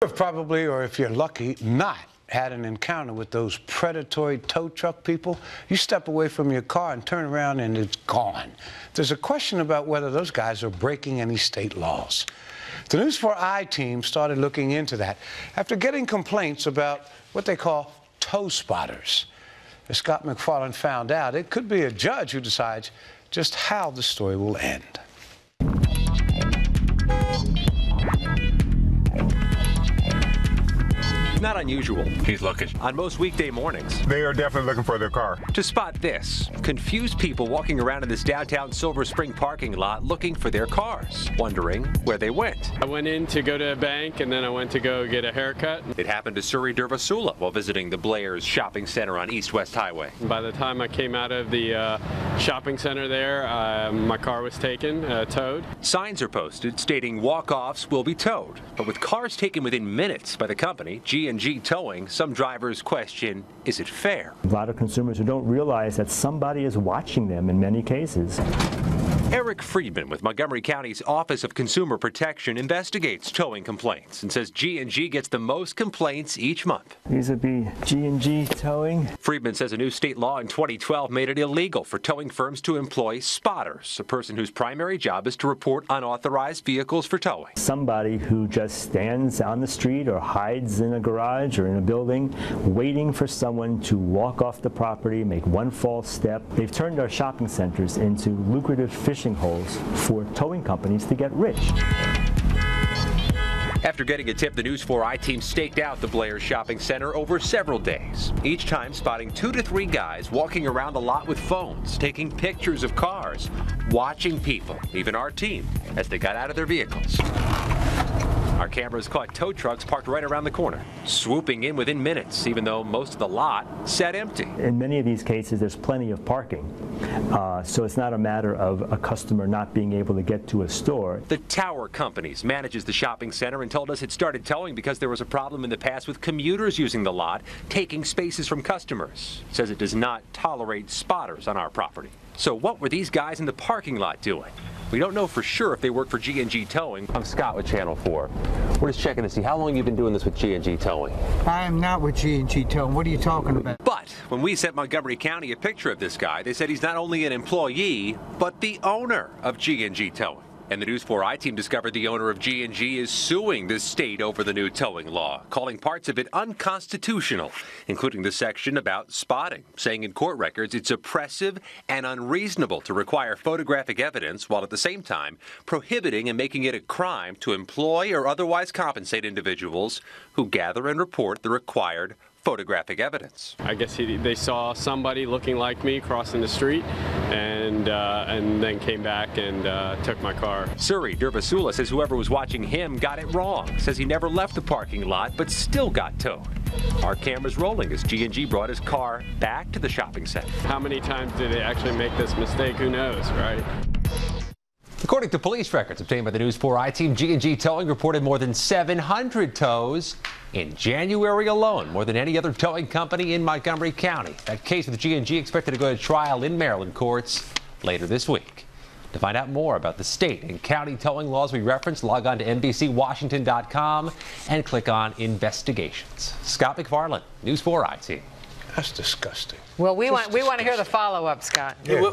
have probably, or if you're lucky, not had an encounter with those predatory tow truck people. You step away from your car and turn around and it's gone. There's a question about whether those guys are breaking any state laws. The News 4 I-Team started looking into that after getting complaints about what they call tow spotters. As Scott McFarland found out, it could be a judge who decides just how the story will end. Not unusual. He's looking. On most weekday mornings. They are definitely looking for their car. To spot this, confused people walking around in this downtown Silver Spring parking lot looking for their cars, wondering where they went. I went in to go to a bank, and then I went to go get a haircut. It happened to Suri Dervasula while visiting the Blair's shopping center on East-West Highway. By the time I came out of the shopping center there, my car was taken, towed. Signs are posted stating walk-offs will be towed. But with cars taken within minutes by the company, G&G Towing, some drivers question, is it fair? A lot of consumers who don't realize that somebody is watching them in many cases. Eric Friedman with Montgomery County's Office of Consumer Protection investigates towing complaints and says G&G gets the most complaints each month. These would be G&G Towing. Friedman says a new state law in 2012 made it illegal for towing firms to employ spotters, a person whose primary job is to report unauthorized vehicles for towing. Somebody who just stands on the street or hides in a garage or in a building waiting for someone to walk off the property, make one false step. They've turned our shopping centers into lucrative fishing holes for towing companies to get rich. After getting a tip, the News 4 I-Team staked out the Blair's shopping center over several days, each time spotting 2 to 3 guys walking around the lot with phones, taking pictures of cars, watching people, even our team, as they got out of their vehicles. Our cameras caught tow trucks parked right around the corner, swooping in within minutes, even though most of the lot sat empty. In many of these cases, there's plenty of parking, so it's not a matter of a customer not being able to get to a store. The Tower Companies manages the shopping center and told us it started towing because there was a problem in the past with commuters using the lot, taking spaces from customers. It says it does not tolerate spotters on our property. So what were these guys in the parking lot doing? We don't know for sure if they work for G&G Towing. I'm Scott with Channel 4. We're just checking to see how long you've been doing this with G&G Towing. I am not with G&G Towing. What are you talking about? But when we sent Montgomery County a picture of this guy, they said he's not only an employee, but the owner of G&G Towing. And the News 4 I-Team discovered the owner of G&G is suing the state over the new towing law, calling parts of it unconstitutional, including the section about spotting, saying in court records it's oppressive and unreasonable to require photographic evidence while at the same time prohibiting and making it a crime to employ or otherwise compensate individuals who gather and report the required photographic evidence. I guess they saw somebody looking like me crossing the street and then came back and took my car. Suri Dervasula says whoever was watching him got it wrong. Says he never left the parking lot but still got towed. Our camera's rolling as G&G brought his car back to the shopping center. How many times did they actually make this mistake? Who knows, right? According to police records obtained by the News 4 I-Team, G&G Towing reported more than 700 tows in January alone, more than any other towing company in Montgomery County. That case with G&G expected to go to trial in Maryland courts later this week. To find out more about the state and county towing laws we referenced, log on to NBCWashington.com and click on Investigations. Scott McFarland, News 4 I-Team. That's disgusting. Well, we want to hear the follow-up, Scott. Yeah.